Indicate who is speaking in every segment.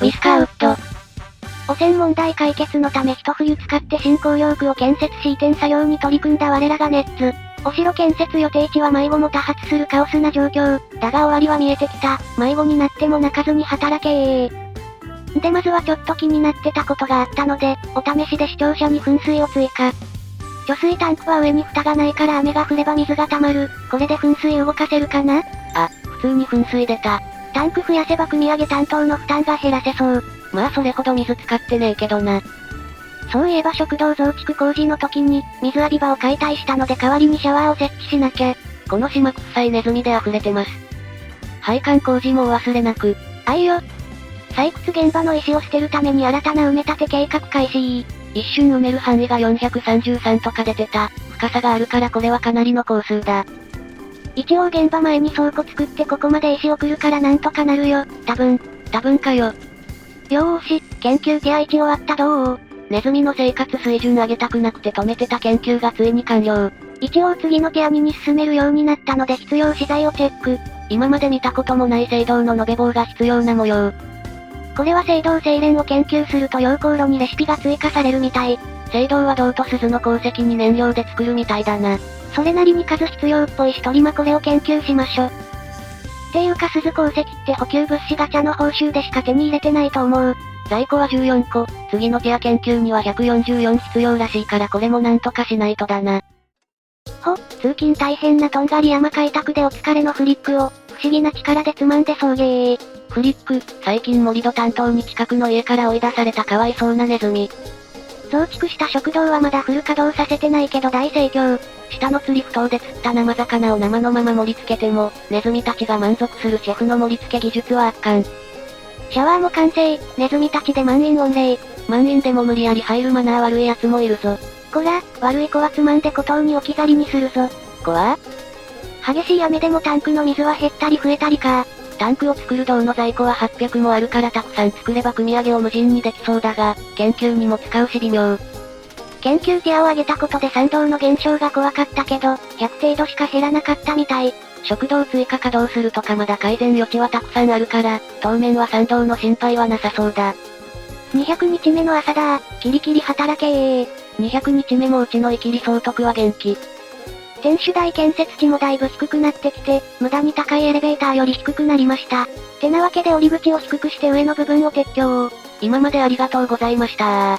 Speaker 1: ウィスカーウッド。汚染問題解決のため一冬使って新工業区を建設し移転作業に取り組んだ我らがネッツ。お城建設予定地は迷子も多発するカオスな状況。だが終わりは見えてきた。迷子になっても泣かずに働けでまずはちょっと気になってたことがあったので、お試しで視聴者に噴水を追加。貯水タンクは上に蓋がないから雨が降れば水が溜まる。これで噴水動かせるかな？
Speaker 2: あ、普通に噴水出た。
Speaker 1: タンク増やせば汲み上げ担当の負担が減らせそう。
Speaker 2: まあそれほど水使ってねえけどな。
Speaker 1: そういえば食堂増築工事の時に、水浴び場を解体したので代わりにシャワーを設置しなきゃ。
Speaker 2: この島臭いネズミで溢れてます。配管工事もお忘れなく。
Speaker 1: あいよ。採掘現場の石を捨てるために新たな埋め立て計画開始。
Speaker 2: 一瞬埋める範囲が433とか出てた。深さがあるからこれはかなりの工数だ。
Speaker 1: 一応現場前に倉庫作ってここまで石送るからなんとかなるよ。多分
Speaker 2: かよ。
Speaker 1: よーし、研究ティア1終わったどう？
Speaker 2: ネズミの生活水準上げたくなくて止めてた研究がついに完了。
Speaker 1: 一応次のティア2に進めるようになったので必要資材をチェック。
Speaker 2: 今まで見たこともない青銅の延べ棒が必要な模様。
Speaker 1: これは青銅精錬を研究すると溶鉱炉にレシピが追加されるみたい。
Speaker 2: 青銅は銅と鈴の鉱石に燃料で作るみたいだな。
Speaker 1: それなりに数必要っぽいしトリマこれを研究しましょ。っていうか鈴鉱石って補給物資ガチャの報酬でしか手に入れてないと思う。
Speaker 2: 在庫は14個、次のティア研究には144必要らしいからこれもなんとかしないとだな。
Speaker 1: 通勤大変なとんがり山開拓でお疲れのフリックを、不思議な力でつまんで送迎。
Speaker 2: フリック、最近盛り土担当に近くの家から追い出されたかわいそうなネズミ。
Speaker 1: 増築した食堂はまだフル稼働させてないけど大盛況。
Speaker 2: 下の釣り埠頭で釣った生魚を生のまま盛り付けても、ネズミたちが満足するシェフの盛り付け技術は圧巻。
Speaker 1: シャワーも完成、ネズミたちで満員御礼。
Speaker 2: 満員でも無理やり入るマナー悪い奴もいるぞ。
Speaker 1: こら、悪い子はつまんで孤島に置き去りにするぞ。
Speaker 2: 子は？
Speaker 1: 激しい雨でもタンクの水は減ったり増えたりか。
Speaker 2: タンクを作る銅の在庫は800もあるからたくさん作れば組み上げを無人にできそうだが、研究にも使うし微妙。
Speaker 1: 研究ティアを上げたことで賛同の減少が怖かったけど、100程度しか減らなかったみたい。
Speaker 2: 食堂追加稼働するとかまだ改善余地はたくさんあるから、当面は賛同の心配はなさそうだ。
Speaker 1: 200日目の朝だー、キリキリ働けー。
Speaker 2: 200日目もうちのイキリ総督は元気。
Speaker 1: 天守台建設地もだいぶ低くなってきて、無駄に高いエレベーターより低くなりました。てなわけで降り口を低くして上の部分を撤去。
Speaker 2: 今までありがとうございました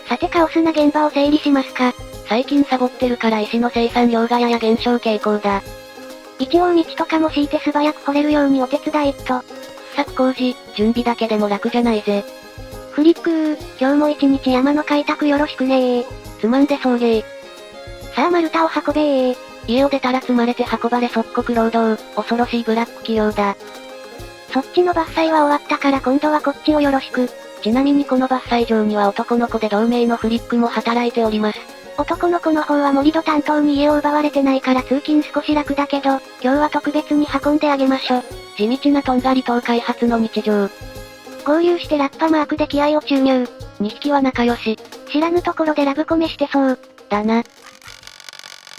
Speaker 1: さてカオスな現場を整理しますか。
Speaker 2: 最近サボってるから石の生産量がやや減少傾向だ。
Speaker 1: 一応道とかも敷いて素早く掘れるようにお手伝いっと。
Speaker 2: 掘削工事、準備だけでも楽じゃないぜ。
Speaker 1: フリックー、今日も一日山の開拓よろしくねー。
Speaker 2: つまんで送迎。
Speaker 1: さあ丸太を運べー。
Speaker 2: 家を出たら積まれて運ばれ即刻労働、恐ろしいブラック企業だ。
Speaker 1: そっちの伐採は終わったから今度はこっちをよろしく。
Speaker 2: ちなみにこの伐採場には男の子で同名のフリックも働いております。
Speaker 1: 男の子の方は盛り土担当に家を奪われてないから通勤少し楽だけど、今日は特別に運んであげましょ。
Speaker 2: 地道なとんがり島開発の日常。
Speaker 1: 合流してラッパマークで気合を注入。
Speaker 2: 2匹は仲良し。
Speaker 1: 知らぬところでラブコメしてそう。
Speaker 2: だな。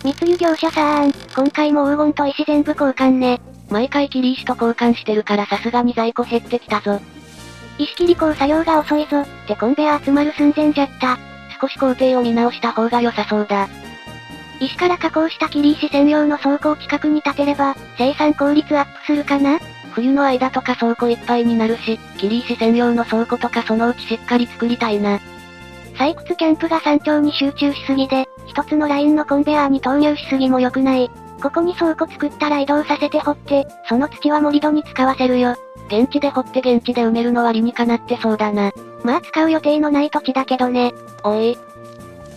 Speaker 1: 密輸業者さーん、今回も黄金と石全部交換ね。
Speaker 2: 毎回キリ石と交換してるからさすがに在庫減ってきたぞ。
Speaker 1: 石切り工作業が遅いぞ。ってコンベア集まる寸前じゃった。
Speaker 2: 少し工程を見直した方が良さそうだ。
Speaker 1: 石から加工した切り石専用の倉庫を近くに建てれば、生産効率アップするかな？
Speaker 2: 冬の間とか倉庫いっぱいになるし、切り石専用の倉庫とかそのうちしっかり作りたいな。
Speaker 1: 採掘キャンプが山頂に集中しすぎで、一つのラインのコンベアーに投入しすぎも良くない。ここに倉庫作ったら移動させて掘って、その土は盛り土に使わせるよ。
Speaker 2: 現地で掘って現地で埋めるのは理にかなってそうだな。
Speaker 1: まあ使う予定のない土地だけどね。
Speaker 2: おい。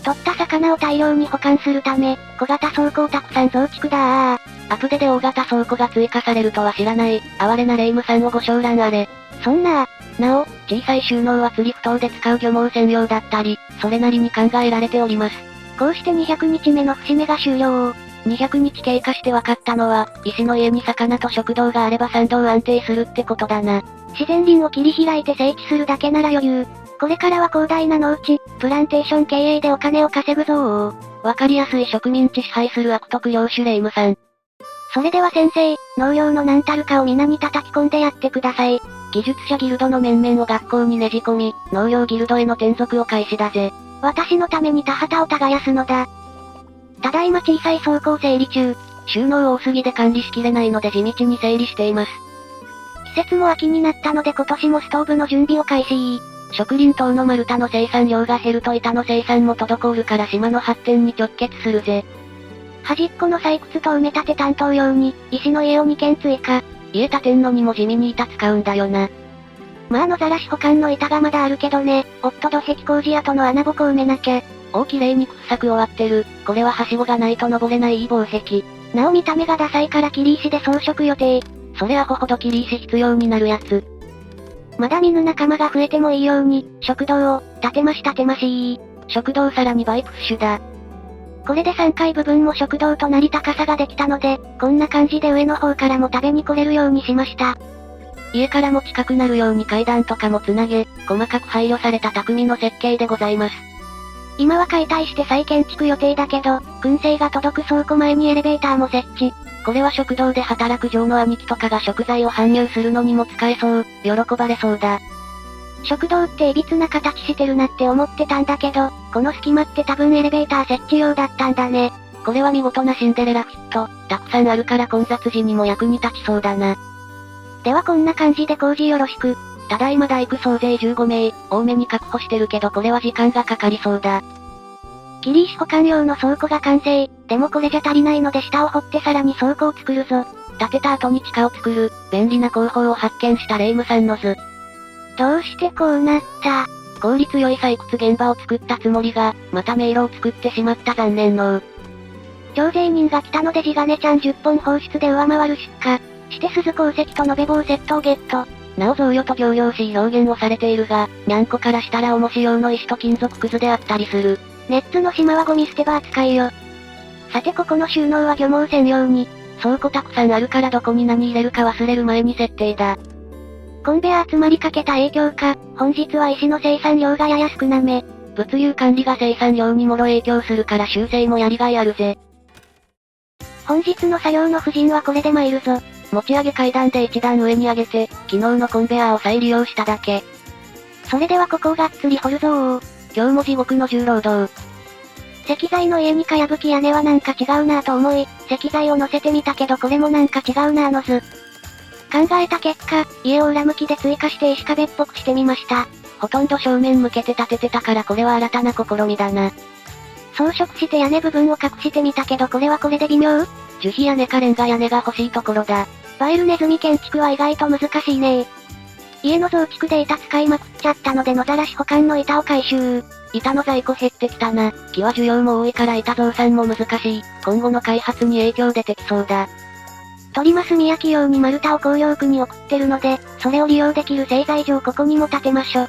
Speaker 1: 取った魚を大量に保管するため、小型倉庫をたくさん増築だー。
Speaker 2: アプデで大型倉庫が追加されるとは知らない、哀れなレイムさんをご承覧あれ。
Speaker 1: そんな
Speaker 2: なお、小さい収納は釣り埠頭で使う漁網専用だったり、それなりに考えられております。
Speaker 1: こうして200日目の節目が終了。
Speaker 2: 200日経過して分かったのは、石の家に魚と食堂があれば産道安定するってことだな。
Speaker 1: 自然林を切り開いて整地するだけなら余裕。これからは広大な農地、プランテーション経営でお金を稼ぐぞー。
Speaker 2: わかりやすい植民地支配する悪徳領主レイムさん。
Speaker 1: それでは先生、農業の何たるかを皆に叩き込んでやってください。
Speaker 2: 技術者ギルドの面々を学校にねじ込み、農業ギルドへの転属を開始だぜ。
Speaker 1: 私のために田畑を耕すのだ。ただいま小さい倉庫を整理中。
Speaker 2: 収納多すぎで管理しきれないので地道に整理しています。
Speaker 1: 季節も秋になったので今年もストーブの準備を開始。
Speaker 2: 植林等の丸太の生産量が減ると板の生産も滞るから島の発展に直結するぜ。
Speaker 1: 端っこの採掘と埋め立て担当用に、石の家を2軒追加。
Speaker 2: 家建てんのにも地味に板使うんだよな。
Speaker 1: まあ野ざらし保管の板がまだあるけどね、土壁工事跡の穴ぼこ埋めなきゃ。
Speaker 2: 綺麗に掘削終わってる。これははしごがないと登れないいい防壁。
Speaker 1: なお見た目がダサいから切り石で装飾予定。
Speaker 2: それアホほど切り石必要になるやつ。
Speaker 1: まだ見ぬ仲間が増えてもいいように、食堂を、建てまし。
Speaker 2: 食堂さらに倍プッシュだ。
Speaker 1: これで3階部分も食堂となり高さができたので、こんな感じで上の方からも食べに来れるようにしました。
Speaker 2: 家からも近くなるように階段とかもつなげ、細かく配慮された匠の設計でございます。
Speaker 1: 今は解体して再建築予定だけど、燻製が届く倉庫前にエレベーターも設置。
Speaker 2: これは食堂で働く上の兄貴とかが食材を搬入するのにも使えそう、喜ばれそうだ。
Speaker 1: 食堂って歪な形してるなって思ってたんだけど、この隙間って多分エレベーター設置用だったんだね。
Speaker 2: これは見事なシンデレラフィット、たくさんあるから混雑時にも役に立ちそうだな。
Speaker 1: ではこんな感じで工事よろしく。
Speaker 2: ただいま大工総勢15名、多めに確保してるけどこれは時間がかかりそうだ。
Speaker 1: 切り石保管用の倉庫が完成。でもこれじゃ足りないので下を掘ってさらに倉庫を作るぞ。
Speaker 2: 建てた後に地下を作る、便利な工法を発見したレイムさんの図。
Speaker 1: どうしてこうなった？
Speaker 2: 効率良い採掘現場を作ったつもりが、また迷路を作ってしまった残念の。
Speaker 1: 徴税人が来たので地金ちゃん10本放出で上回る出荷。して鈴鉱石と延べ棒セットをゲット。
Speaker 2: なお贈与と仰々しい表現をされているが、にゃんこからしたら重し用の石と金属くずであったりする。
Speaker 1: ネッツの島はゴミ捨て場扱いよ。さてここの収納は漁網専用に。
Speaker 2: 倉庫たくさんあるからどこに何入れるか忘れる前に設定だ。
Speaker 1: コンベア集まりかけた影響か、本日は石の生産量がやや少なめ。
Speaker 2: 物流管理が生産量にもろ影響するから修正もやりがいあるぜ。
Speaker 1: 本日の作業の夫人はこれで参るぞ。
Speaker 2: 持ち上げ階段で一段上に上げて、昨日のコンベアを再利用しただけ。
Speaker 1: それではここをがっつり掘るぞー。
Speaker 2: 今日も地獄の重労働。
Speaker 1: 石材の家にかやぶき屋根はなんか違うなぁと思い、石材を乗せてみたけどこれもなんか違うなぁの図。考えた結果、家を裏向きで追加して石壁っぽくしてみました。
Speaker 2: ほとんど正面向けて建ててたからこれは新たな試みだな。
Speaker 1: 装飾して屋根部分を隠してみたけどこれはこれで微妙？
Speaker 2: 樹皮屋根かレンガ屋根が欲しいところだ。
Speaker 1: バイルネズミ建築は意外と難しいね。家の増築で板使いまくっちゃったので野ざらし保管の板を回収。
Speaker 2: 板の在庫減ってきたな。木は需要も多いから板増産も難しい。今後の開発に影響出てきそうだ。
Speaker 1: 鳥マス磨き用に丸太を紅葉区に送ってるので、それを利用できる製材場ここにも建てましょ。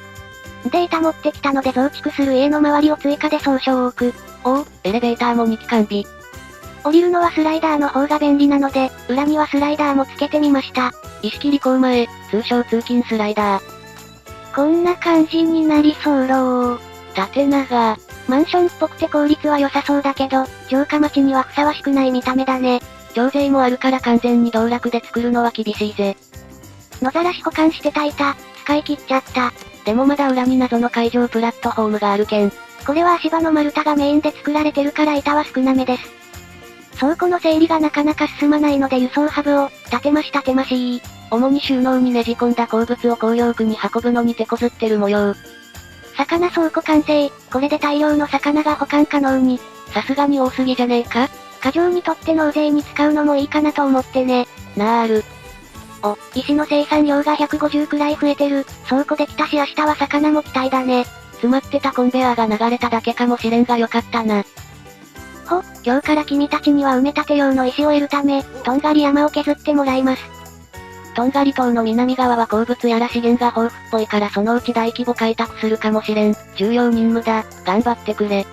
Speaker 1: で板持ってきたので増築する家の周りを追加で総称を置く。
Speaker 2: エレベーターも2機完備。
Speaker 1: 降りるのはスライダーの方が便利なので、裏にはスライダーもつけてみました。
Speaker 2: 石切港前、通称通勤スライダー。
Speaker 1: こんな感じになりそうろー。
Speaker 2: 縦長。
Speaker 1: マンションっぽくて効率は良さそうだけど、城下町にはふさわしくない見た目だね。
Speaker 2: 徴税もあるから完全に道楽で作るのは厳しいぜ。
Speaker 1: 野ざらし保管してた板、使い切っちゃった。
Speaker 2: でもまだ裏に謎の海上プラットフォームがあるけん。
Speaker 1: これは足場の丸太がメインで作られてるから板は少なめです。倉庫の整理がなかなか進まないので輸送ハブを、建てまし。
Speaker 2: 主に収納にねじ込んだ鉱物を紅葉区に運ぶのに手こずってる模様。
Speaker 1: 魚倉庫完成。これで大量の魚が保管可能に。
Speaker 2: さすがに多すぎじゃねえか？
Speaker 1: 過剰にとって納税に使うのもいいかなと思ってね。石の生産量が150くらい増えてる。倉庫できたし明日は魚も期待だね。
Speaker 2: 詰まってたコンベアが流れただけかもしれんがよかったな。
Speaker 1: 今日から君たちには埋め立て用の石を得るため、とんがり山を削ってもらいます。
Speaker 2: とんがり島の南側は鉱物やら資源が豊富っぽいからそのうち大規模開拓するかもしれん。重要任務だ。頑張ってくれ。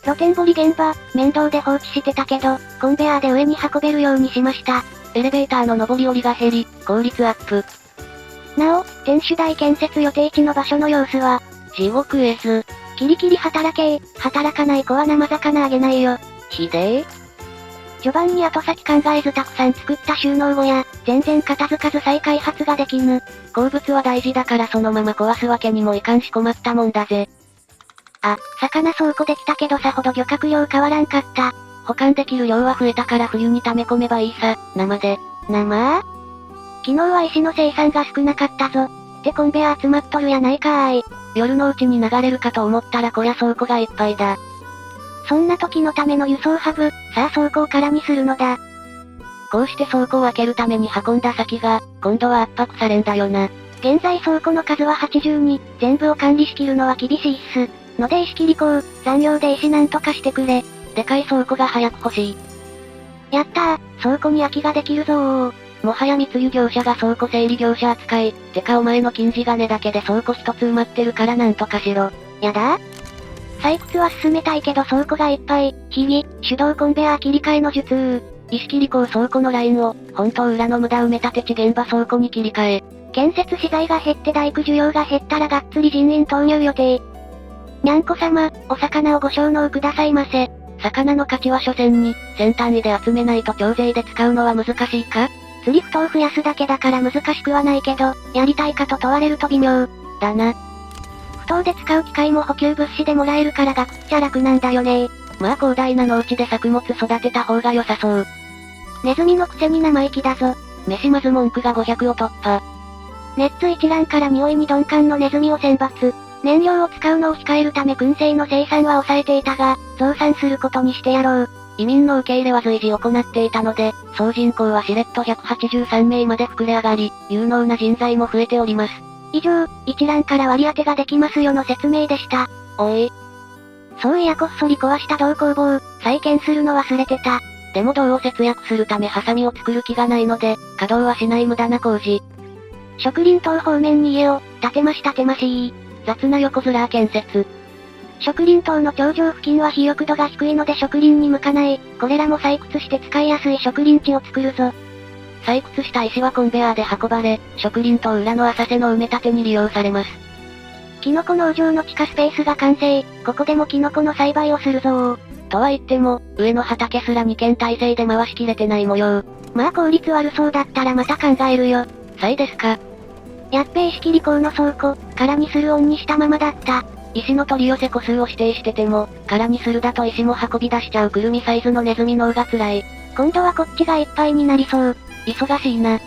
Speaker 1: 露天掘り現場、面倒で放置してたけど、コンベアーで上に運べるようにしました。
Speaker 2: エレベーターの上り下りが減り、効率アップ。
Speaker 1: なお、天守台建設予定地の場所の様子は、
Speaker 2: 地獄絵図。
Speaker 1: キリキリ働けー。働かない子は生魚あげないよ。
Speaker 2: ひでえ。
Speaker 1: 序盤に後先考えずたくさん作った収納後や、全然片付かず再開発ができぬ。
Speaker 2: 鉱物は大事だからそのまま壊すわけにもいかんし困ったもんだぜ。
Speaker 1: あ、魚倉庫できたけどさほど漁獲量変わらんかった。
Speaker 2: 保管できる量は増えたから冬に溜め込めばいいさ、生で。
Speaker 1: 生？昨日は石の生産が少なかったぞ。ってコンベア集まっとるやないかーい。
Speaker 2: 夜のうちに流れるかと思ったらこりゃ倉庫がいっぱいだ。
Speaker 1: そんな時のための輸送ハブ、さあ倉庫を空にするのだ。
Speaker 2: こうして倉庫を開けるために運んだ先が、今度は圧迫されんだよな。
Speaker 1: 現在倉庫の数は82、全部を管理しきるのは厳しいっす。ので石切り工、残業で石なんとかしてくれ。
Speaker 2: でかい倉庫が早く欲しい。
Speaker 1: やったー、倉庫に空きができるぞー。
Speaker 2: もはや密輸業者が倉庫整理業者扱い。てかお前の金地金だけで倉庫一つ埋まってるからなんとかしろ。
Speaker 1: やだ？採掘は進めたいけど倉庫がいっぱい。ひぎ、手動コンベア切り替えの術。
Speaker 2: 石切り工倉庫のラインを、本当裏の無駄埋め立て地現場倉庫に切り替え。
Speaker 1: 建設資材が減って大工需要が減ったらがっつり人員投入予定。にゃんこ様、お魚をご承納くださいませ。
Speaker 2: 魚の価値は所詮に、先単位で集めないと徴税で使うのは難しいか？
Speaker 1: 釣り不当増やすだけだから難しくはないけど、やりたいかと問われると微妙。
Speaker 2: だな。
Speaker 1: 不当で使う機械も補給物資でもらえるからがくっちゃ楽なんだよねー。
Speaker 2: まあ広大な農地で作物育てた方が良さそう。
Speaker 1: ネズミのくせに生意気だぞ。
Speaker 2: 飯まず文句が500を突破。
Speaker 1: 熱一覧から匂いに鈍感のネズミを選抜。燃料を使うのを控えるため燻製の生産は抑えていたが、増産することにしてやろう。
Speaker 2: 移民の受け入れは随時行っていたので、総人口はしれっと183名まで膨れ上がり、有能な人材も増えております。
Speaker 1: 以上、一覧から割り当てができますよの説明でした。
Speaker 2: おい。
Speaker 1: そういやこっそり壊した銅工房、再建するの忘れてた。
Speaker 2: でも銅を節約するためハサミを作る気がないので、稼働はしない無駄な工事。
Speaker 1: 植林棟方面に家を、建てまし。
Speaker 2: 雑な横面建設。
Speaker 1: 植林棟の頂上付近は肥沃度が低いので植林に向かない。これらも採掘して使いやすい植林地を作るぞ。
Speaker 2: 採掘した石はコンベアで運ばれ、植林棟裏の浅瀬の埋め立てに利用されます。
Speaker 1: キノコ農場の地下スペースが完成。ここでもキノコの栽培をするぞー。
Speaker 2: とは言っても、上の畑すら2軒体制で回しきれてない模様。
Speaker 1: まあ効率悪そうだったらまた考えるよ。
Speaker 2: さいですか。
Speaker 1: やっべ石切り工の倉庫、空にするオンにしたままだった。
Speaker 2: 石の取り寄せ個数を指定してても、空にするだと石も運び出しちゃうくるみサイズのネズミのうが辛い。
Speaker 1: 今度はこっちがいっぱいになりそう。
Speaker 2: 忙しいな。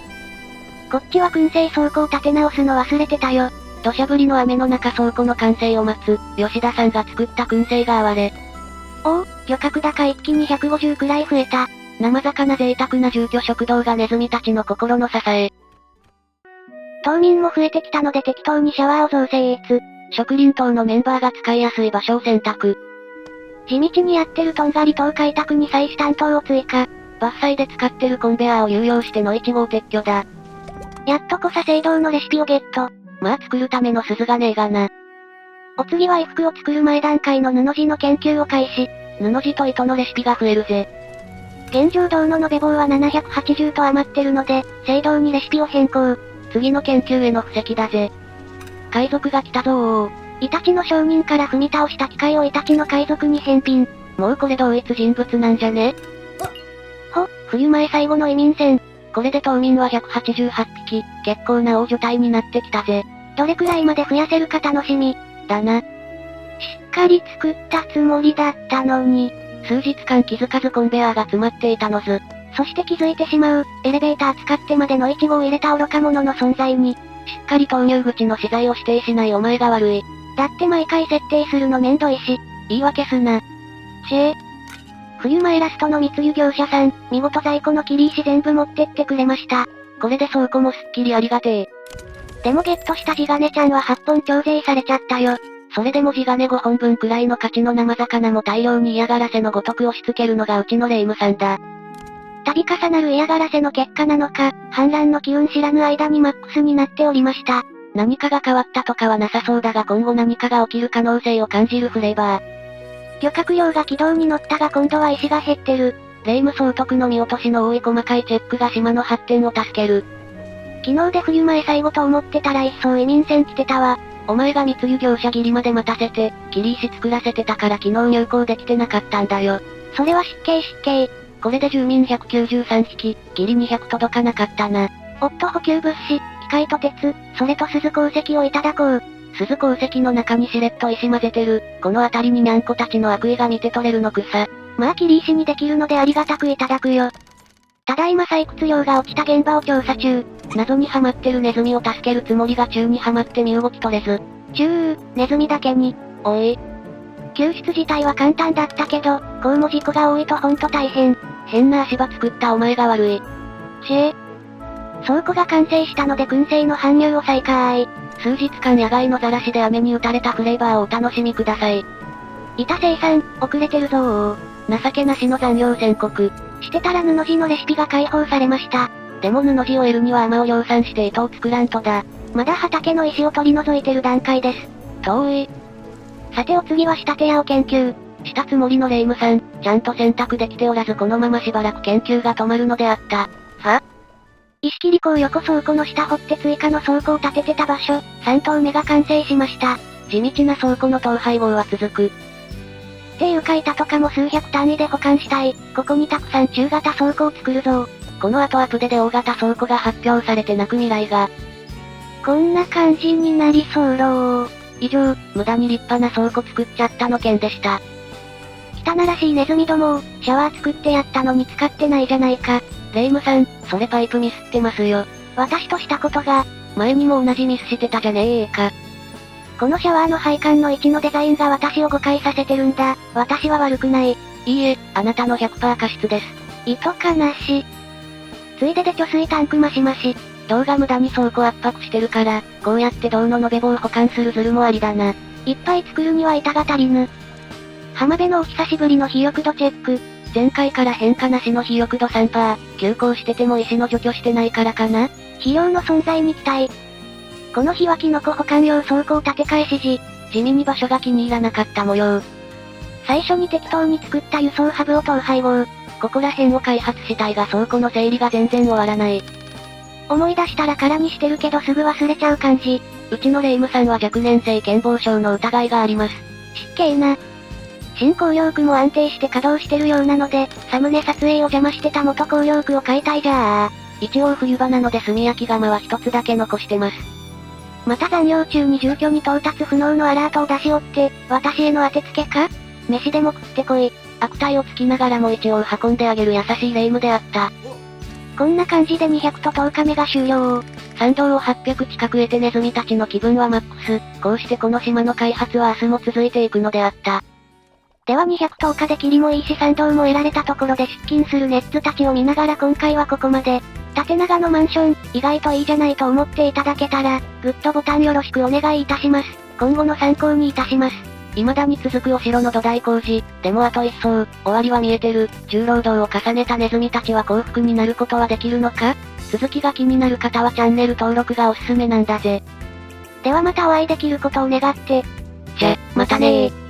Speaker 1: こっちは燻製倉庫を建て直すの忘れてたよ。
Speaker 2: 土砂降りの雨の中倉庫の完成を待つ、吉田さんが作った燻製が哀れ。
Speaker 1: おお、漁獲高一気に150くらい増えた。
Speaker 2: 生魚贅沢な住居食堂がネズミたちの心の支え。
Speaker 1: 島民も増えてきたので適当にシャワーを造成。
Speaker 2: 植林棟のメンバーが使いやすい場所を選択。
Speaker 1: 地道にやってるとんがり島開拓に祭祀担当を追加。
Speaker 2: 伐採で使ってるコンベアを有用しての1号撤去だ。
Speaker 1: やっとこさ聖堂のレシピをゲット。
Speaker 2: まあ作るための鈴がねえがな。
Speaker 1: お次は衣服を作る前段階の布地の研究を開始。
Speaker 2: 布地と糸のレシピが増えるぜ。
Speaker 1: 現状銅の延べ棒は780と余ってるので、聖堂にレシピを変更。
Speaker 2: 次の研究への布石だぜ。海賊が来たぞー。
Speaker 1: イタチの商人から踏み倒した機械をイタチの海賊に返品。
Speaker 2: もうこれ同一人物なんじゃね？
Speaker 1: 冬前最後の移民船。
Speaker 2: これで島民は188匹、結構な大所帯になってきたぜ。
Speaker 1: どれくらいまで増やせるか楽しみ。
Speaker 2: だな。
Speaker 1: しっかり作ったつもりだったのに。
Speaker 2: 数日間気づかずコンベアが詰まっていたのず。
Speaker 1: そして気づいてしまう、エレベーター使ってまでの1号を入れた愚か者の存在に。
Speaker 2: しっかり投入口の資材を指定しないお前が悪い。
Speaker 1: だって毎回設定するのめんどいし。
Speaker 2: 言い訳すな。
Speaker 1: 冬前ラストの密輸業者さん、見事在庫の切り石全部持ってってくれました。
Speaker 2: これで倉庫もすっきりありがてえ。
Speaker 1: でもゲットした地金ちゃんは8本徴税されちゃったよ。
Speaker 2: それでも地金5本分くらいの価値の生魚も大量に嫌がらせのごとく押し付けるのがうちのレイムさんだ。
Speaker 1: 度重なる嫌がらせの結果なのか、反乱の機運知らぬ間にマックスになっておりました。
Speaker 2: 何かが変わったとかはなさそうだが今後何かが起きる可能性を感じるフレーバー。
Speaker 1: 漁獲量が軌道に乗ったが今度は石が減ってる。
Speaker 2: 霊夢総督の見落としの多い細かいチェックが島の発展を助ける。
Speaker 1: 昨日で冬前最後と思ってたら一層移民船来てたわ。
Speaker 2: お前が密輸業者切りまで待たせて、切り石作らせてたから昨日入港できてなかったんだよ。
Speaker 1: それは失敬。
Speaker 2: これで住民193匹、ギリ200届かなかったな。
Speaker 1: おっと補給物資、機械と鉄、それと鈴鉱石をいただこう。
Speaker 2: 鈴鉱石の中にしれっと石混ぜてる、この辺りににゃんこたちの悪意が見て取れるのくさ。
Speaker 1: まあ切り石にできるのでありがたくいただくよ。ただいま採掘量が落ちた現場を調査中。
Speaker 2: 謎にはまってるネズミを助けるつもりが宙にはまって身動き取れず。
Speaker 1: ネズミだけに。
Speaker 2: おい。
Speaker 1: 救出自体は簡単だったけど、こうも事故が多いとほんと大変。
Speaker 2: 変な足場作ったお前が悪い。
Speaker 1: 倉庫が完成したので燻製の搬入を再開。
Speaker 2: 数日間野外のザラシで雨に打たれたフレーバーをお楽しみください。
Speaker 1: 板生産、遅れてるぞ
Speaker 2: 情けなしの残業宣告。
Speaker 1: してたら布地のレシピが解放されました。
Speaker 2: でも布地を得るには甘を量産して糸を作らんとだ。
Speaker 1: まだ畑の石を取り除いてる段階です。
Speaker 2: 遠い。
Speaker 1: さてお次は仕立て屋を研究。
Speaker 2: したつもりのレイムさん、ちゃんと選択できておらずこのまましばらく研究が止まるのであった。
Speaker 1: 石切り庫を横倉庫の下掘って追加の倉庫を建ててた場所、3棟目が完成しました。
Speaker 2: 地道な倉庫の統廃合は続く。
Speaker 1: っていうか板とかも数百単位で保管したい。ここにたくさん中型倉庫を作るぞ。
Speaker 2: この後アプデで大型倉庫が発表されて泣く未来が。
Speaker 1: こんな感じになりそうろ。
Speaker 2: 以上、無駄に立派な倉庫作っちゃったの件でした。
Speaker 1: 汚らしいネズミどもを、シャワー作ってやったのに使ってないじゃないか。
Speaker 2: レイムさん、それパイプミスってますよ。
Speaker 1: 私としたことが、
Speaker 2: 前にも同じミスしてたじゃねえか。
Speaker 1: このシャワーの配管の位置のデザインが私を誤解させてるんだ。私は悪くない。
Speaker 2: いいえ、あなたの 100% 過失です。
Speaker 1: 糸かなし。ついでで貯水タンクマシマシ。
Speaker 2: 銅が無駄に倉庫圧迫してるから、こうやって銅の延べ棒を保管するズルもありだな。
Speaker 1: いっぱい作るには板が足りぬ。浜辺のお久しぶりの肥沃度チェック。
Speaker 2: 前回から変化なしの肥沃度 3%、休校してても石の除去してないからかな。
Speaker 1: 肥料の存在に期待。この日はキノコ保管用倉庫を建て替え指示。
Speaker 2: 地味に場所が気に入らなかった模様。
Speaker 1: 最初に適当に作った輸送ハブを統廃合。
Speaker 2: ここら辺を開発したいが倉庫の整理が全然終わらない。
Speaker 1: 思い出したら空にしてるけどすぐ忘れちゃう感じ。
Speaker 2: うちのレイムさんは若年性健忘症の疑いがあります。
Speaker 1: 失敬な。新光力も安定して稼働してるようなので、サムネ撮影を邪魔してた元光力を買いたいじゃあ。
Speaker 2: 一応冬場なので炭焼き窯は一つだけ残してます。
Speaker 1: また残業中に住居に到達不能のアラートを出しおって、私への当てつけか？飯でも食ってこい。
Speaker 2: 悪態をつきながらも一応運んであげる優しいレイムであった。
Speaker 1: こんな感じで200と10日目が終了。
Speaker 2: 山道を800近く得てネズミたちの気分はマックス。こうしてこの島の開発は明日も続いていくのであった。
Speaker 1: では210日で霧もいいし山道も得られたところで出勤するネッツたちを見ながら今回はここまで。縦長のマンション、意外といいじゃないと思っていただけたら、グッドボタンよろしくお願いいたします。今後の参考にいたします。
Speaker 2: 未だに続くお城の土台工事、でもあと一層、終わりは見えてる。重労働を重ねたネズミたちは幸福になることはできるのか？続きが気になる方はチャンネル登録がおすすめなんだぜ。
Speaker 1: ではまたお会いできることを願って。
Speaker 2: じゃ、またねー。